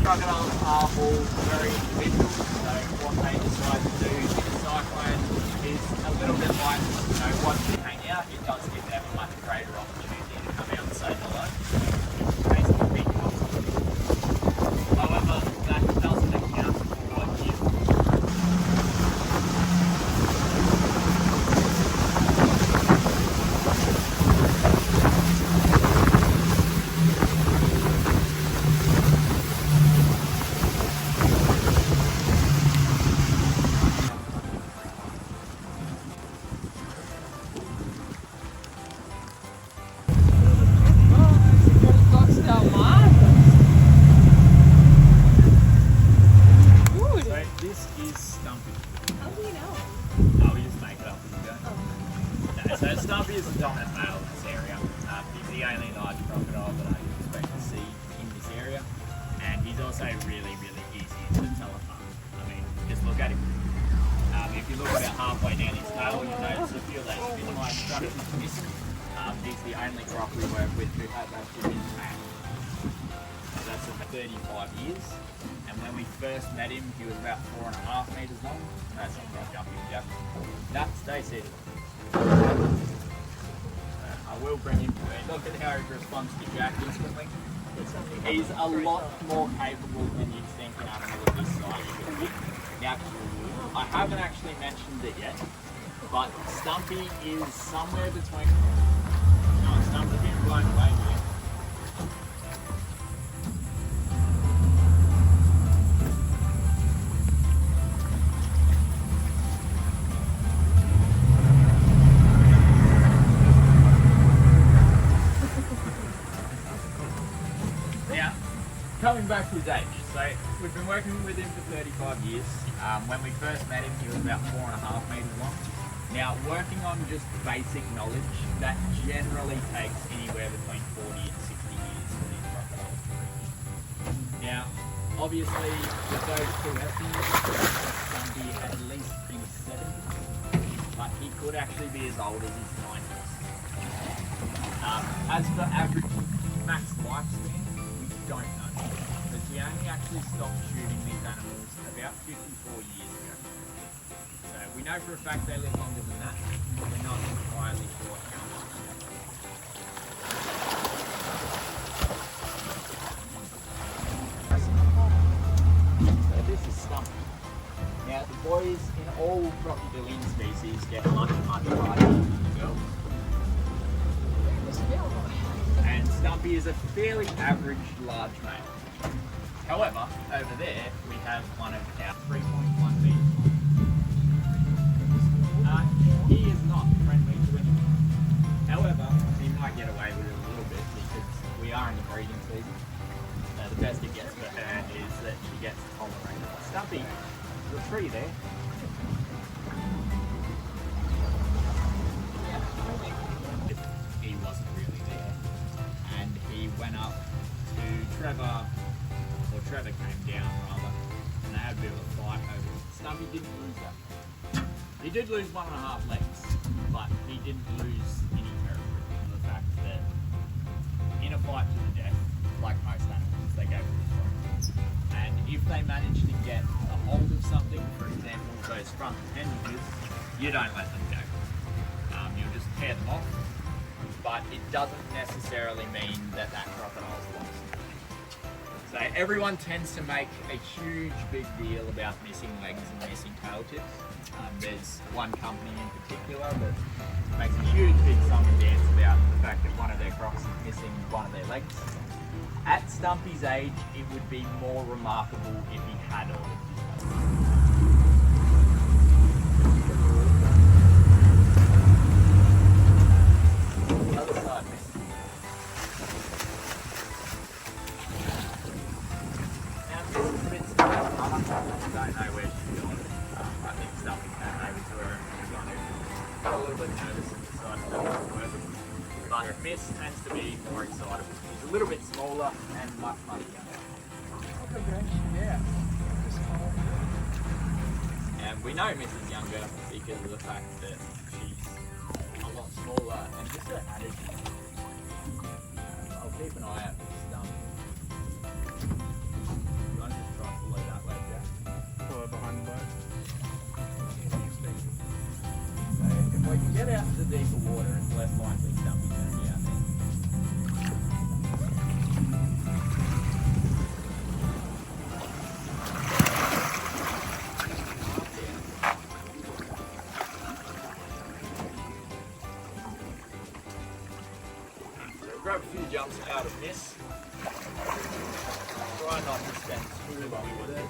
crocodiles are all very individual, so what they decide to do in a cyclone is a little bit like, once they hang out, it does give them a much greater opportunity to come out and say hello. Basically big possibility. However, that doesn't account for you. So Stumpy is the dominant male in this area. He's the only large crocodile that I expect to see in this area, and he's also really, really easy to tell apart. I mean, just look at him. If you look about halfway down his tail, you'll notice a few of those fin-like structures missing. He's the only croc we work with who has actually been tamed. So that's for 35 years, and when we first met him, he was about 4.5 meters long. That's not right, jumping jack. That stay seated. I will bring him to it. Look at how he responds to Jack instantly. He's a lot more capable than you'd think an animal of this size should be. Now, I haven't actually mentioned it yet, but Stumpy is somewhere between... No, Stumpy's been blown away here. Coming back to his age, so we've been working with him for 35 years. When we first met him, he was about 4.5 meters long. Now, working on just basic knowledge, that generally takes anywhere between 40 and 60 years for these crocodiles. Now, obviously, with those two estimates, Stumpy at least be 70, but he could actually be as old as his 90s. As for average max lifespan, we don't know. We only actually stopped shooting these animals about 54 years ago. So we know for a fact they live longer than that, but we're not entirely sure how long. So this is Stumpy. Now the boys in all crocodilian species get much, much larger than the girls. And Stumpy is a fairly average large male. However, over there we have one of our 3.1 meters. He is not friendly to anyone. However, he might get away with it a little bit because we are in the breeding season. The best it gets for her is that she gets tolerated. Stumpy, the tree there. He wasn't really there, and he went up to Trevor. Trevor came down rather, and they had a bit of a fight over it. Stumpy didn't lose that. He did lose 1.5 legs, but he didn't lose any territory from the fact that in a fight to the death, like most animals, they go for the throat. And if they manage to get a hold of something, for example, those front appendages, you don't let them go. You'll just tear them off, but it doesn't necessarily mean that that crocodile's lost. So everyone tends to make a huge big deal about missing legs and missing tail tips. There's one company in particular that makes a huge big song and dance about the fact that one of their crocs is missing one of their legs. At Stumpy's age, it would be more remarkable if he had all of his legs. But Miss tends to be more excitable. She's a little bit smaller and much, much younger. Yeah. And we know Miss is younger because of the fact that she's a lot smaller and just her attitude. I'll keep an eye out for Stump. I deeper water, it's less likely Stumpy's going to be out there. So grab a few jumps out of this. Try not to spend too long with it.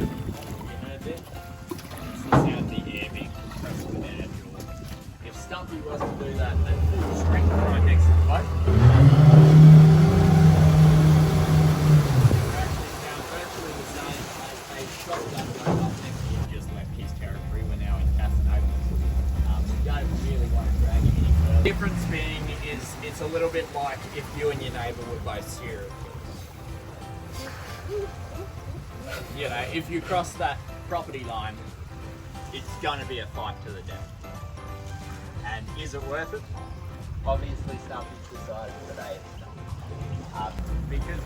You heard it? It's the sound of the air being compressed within our jaw. If Stumpy was to do that at full strength right next to the boat, it actually sounds virtually the same as a shotgun going up next to him just left his territory. We're now in Casanova. We don't really want to drag him any further. The difference being is it's a little bit like if you and your neighbour were both serial killers. You know, if you cross that property line, it's going to be a fight to the death. And is it worth it? Obviously, Stumpy's decided today it's not. Because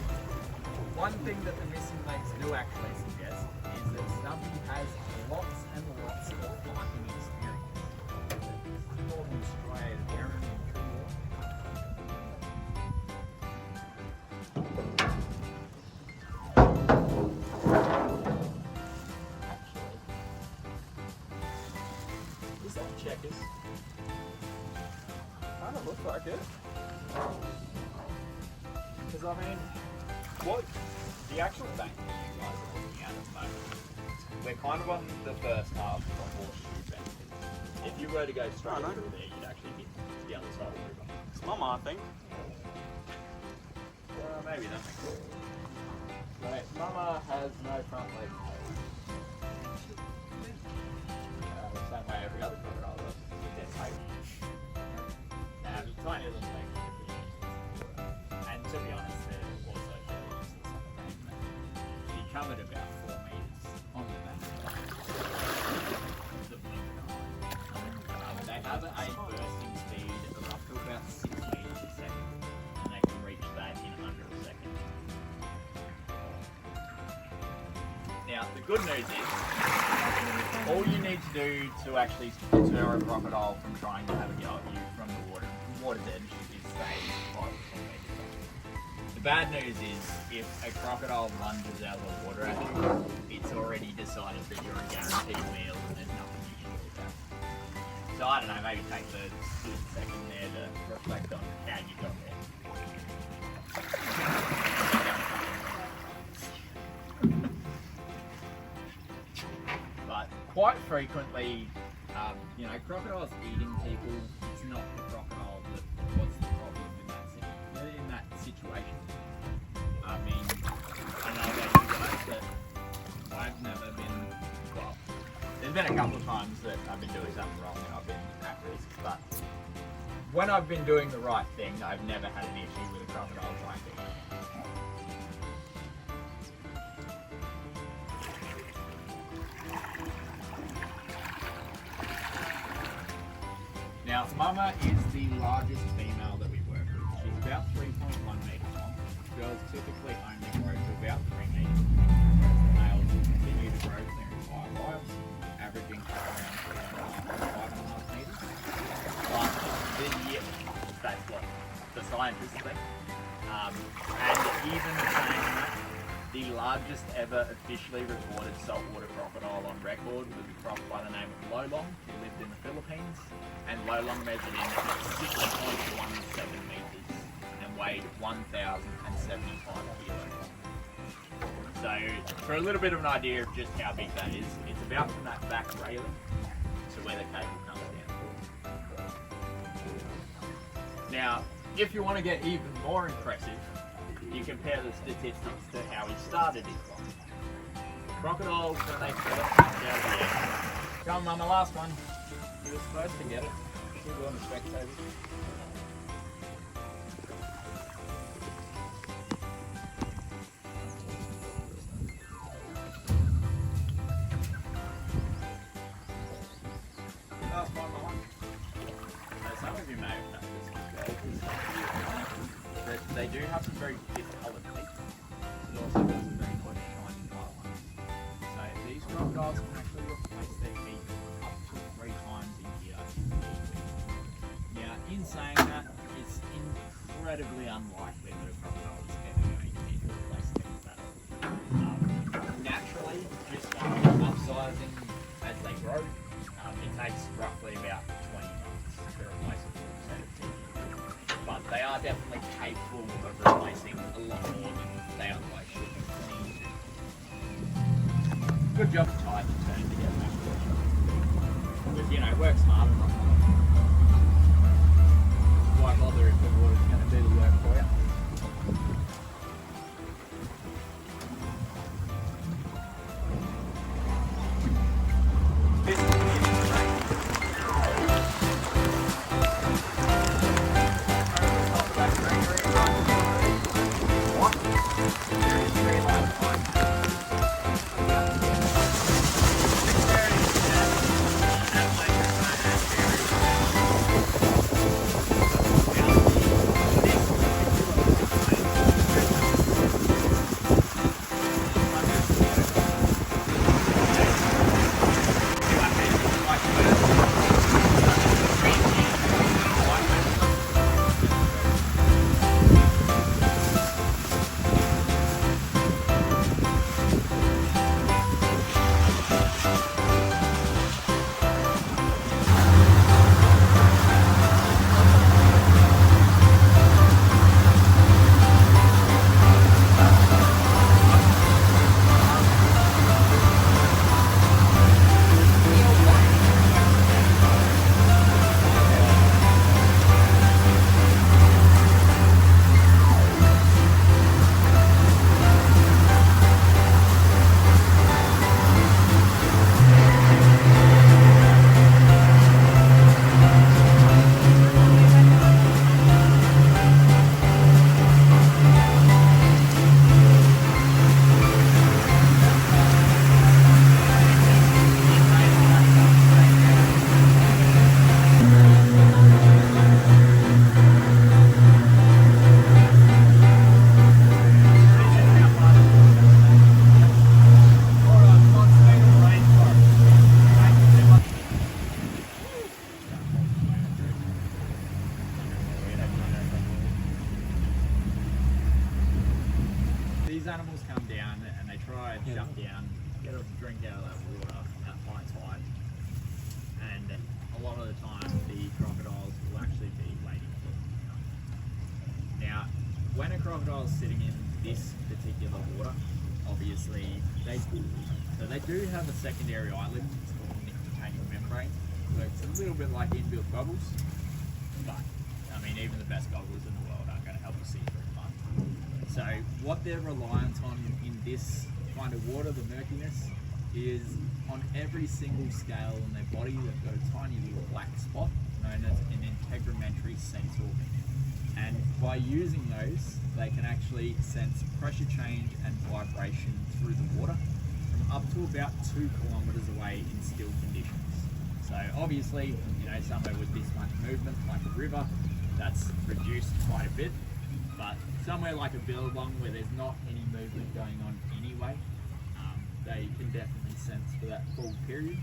one thing that the missing links do actually suggest is that Stumpy has lots and lots of hiking experience. He's northern Australia, Darwin and Is that checkers? Kind of looks like it. Because I mean, what the actual bank that you guys are looking at the moment, we're kind of on the first half of a horseshoe bank. If you were to go straight through there, you'd actually hit the other side of the river. It's Mama, I think. Well, maybe that makes sense. Right, Mama has no front leg. Same way every other crocodile does. With their tail. Now, the tiny little legs are pretty easy. And to be honest, they're also fairly useless on the bank. She covered about 4 meters on the bank. The blink of an eye. They have a bursting speed of up to about 6 meters a second, and they can reach that in under a second. Now, the good news is, all you need to do to actually deter a crocodile from trying to have a go at you from the water's edge is stay 5 meters. The bad news is, if a crocodile lunges out of the water at you, it's already decided that you're a guaranteed meal and there's nothing you can do about it. So I don't know, maybe take the split second there to reflect on how you got there. But quite frequently, you know, crocodiles eating people. It's not the crocodile that what's the problem in that situation. I mean, I know about you guys, but I've never been. Well, there's been a couple of times that I've been doing something wrong and I've been at risk. But when I've been doing the right thing, I've never had an issue with a crocodile trying to eat me. Now, Mama is the largest female that we work with. She's about 3.1 meters long. Girls typically only grow to about 3 meters. Males will continue to grow their entire lives, averaging around 5.5 meters. But that's what the scientists think. And even saying that, the largest ever officially recorded saltwater crocodile on record was a croc by the name of Lolong, who lived in the Philippines, and Lolong measured in at 6.17 meters and weighed 1,075 kilos. So, for a little bit of an idea of just how big that is, it's about from that back railing to where the cable comes down. Now, if you want to get even more impressive, you compare the statistics to how he started his life. Crocodiles, when they first jumped out of the air. Come on, Mama, last one. You were supposed to get it. Still doing the spectators. Last one, Mama. Now, some of you may have noticed that they do have some very discoloured teeth. It also has some very nice shiny white ones. So these crocodiles can actually replace their teeth up to 3 times a year. incredibly unlikely that a crocodile is ever going to need to replace things that naturally, just upsizing as they grow, it takes roughly about 20 months to replace a full set of teeth. But they are definitely capable of replacing a lot more than they otherwise should. Good job tied and turned together. Because, you know, work smart. Why bother if the water's going to do the work for you? This is these animals come down and they try and shut down, get a drink out of that water at high tide, and a lot of the time the crocodiles will actually be waiting for them. Now, when a crocodile is sitting in this particular water, obviously they do have a secondary eyelid. It's called a nictitating membrane. So it's a little bit like inbuilt goggles, but I mean even the best goggles in the world aren't going to help you see through mud. So what they're reliant on in this kind of water, the murkiness, is on every single scale in their body they've got a tiny little black spot known as an integumentary sense organ. And by using those, they can actually sense pressure change and vibration through the water from up to about 2 kilometers away in still conditions. So obviously, you know, somewhere with this much movement, like a river, that's reduced quite a bit. But somewhere like a billabong where there's not any movement going on anyway, they can definitely sense for that full period.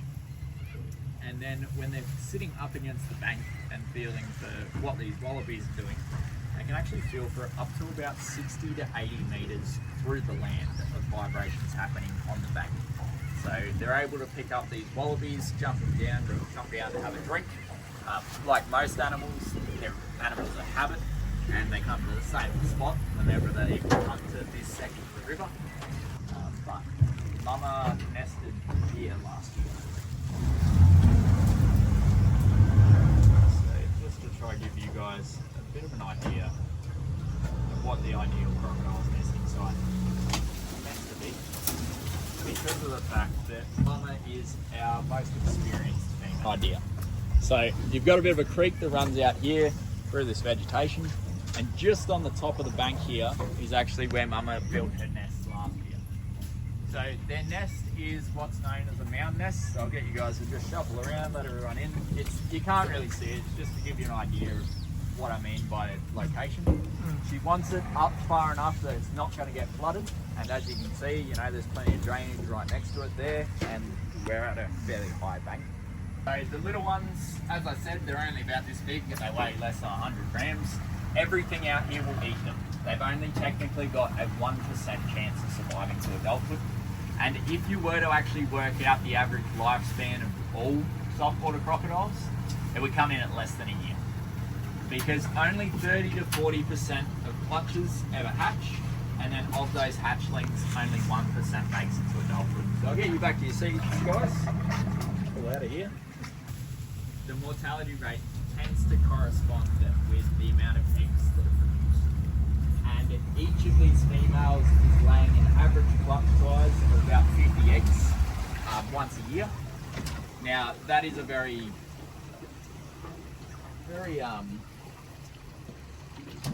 And then when they're sitting up against the bank and feeling for what these wallabies are doing, they can actually feel for up to about 60 to 80 meters through the land of vibrations happening on the bank. So they're able to pick up these wallabies jumping down to come down to have a drink. Like most animals, they're animals of habit, and they come to the same spot whenever they come to this section of the river. But Mama nested here last year. So just to try to give you guys a bit of an idea of what the ideal crocodile's nesting site is meant to be, because of the fact that Mama is our most experienced female. Idea. So you've got a bit of a creek that runs out here through this vegetation, and just on the top of the bank here is actually where Mama built her nest last year. So their nest is what's known as a mound nest. So I'll get you guys to just shuffle around, let everyone in. You can't really see it, it's just to give you an idea of what I mean by location. She wants it up far enough that it's not going to get flooded, and as you can see, you know, there's plenty of drainage right next to it there, and we're at a fairly high bank. So the little ones, as I said, they're only about this big and they weigh less than 100 grams. everything out here will eat them. They've only technically got a 1% chance of surviving to adulthood. And if you were to actually work out the average lifespan of all saltwater crocodiles, it would come in at less than a year. Because only 30 to 40% of clutches ever hatch, and then of those hatchlings, only 1% makes it to adulthood. So I'll get you back to your seats, guys. Pull out of here. The mortality rate tends to correspond with the amount of eggs that are produced. And each of these females is laying an average clutch size of about 50 eggs once a year. Now, that is a very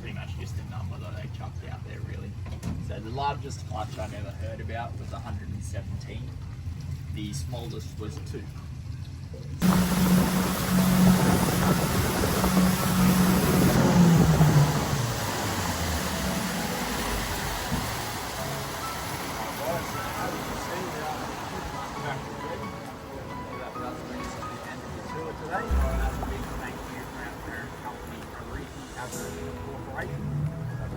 pretty much just a number that they chucked out there, really. So the largest clutch I've ever heard about was 117. The smallest was 2.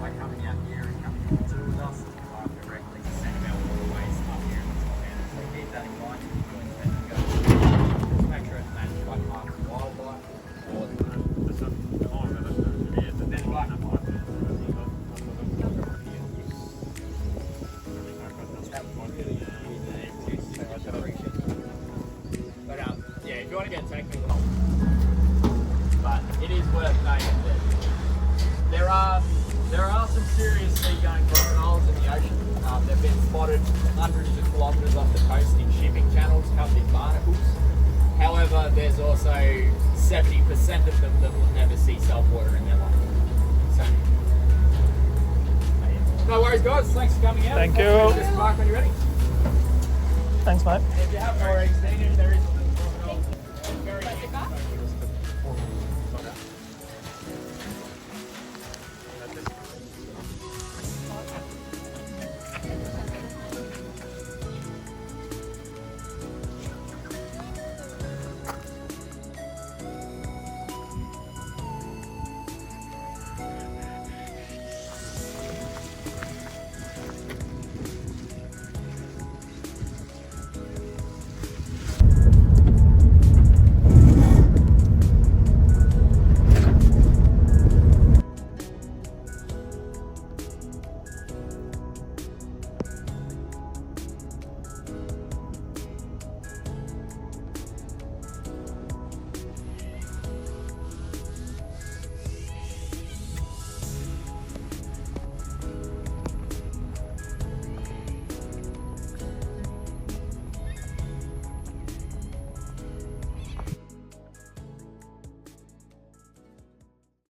By coming out here and coming to the tour with us, I've directly sent about waterways up here in the top end. So keep that in mind if you're doing that. Just make sure it's managed by Park and Wildlife. Or there's right enough life. But yeah, if you want to get technical, but it is worth noting that there are some serious sea-going crocodiles in the ocean. They've been spotted hundreds of kilometres off the coast in shipping channels covered in barnacles. However, there's also 70% of them that will never see saltwater in their life. So, no worries, guys. Thanks for coming out. Thank you. Just mark when you're ready. Thanks, mate. If you haven't already seen it, there is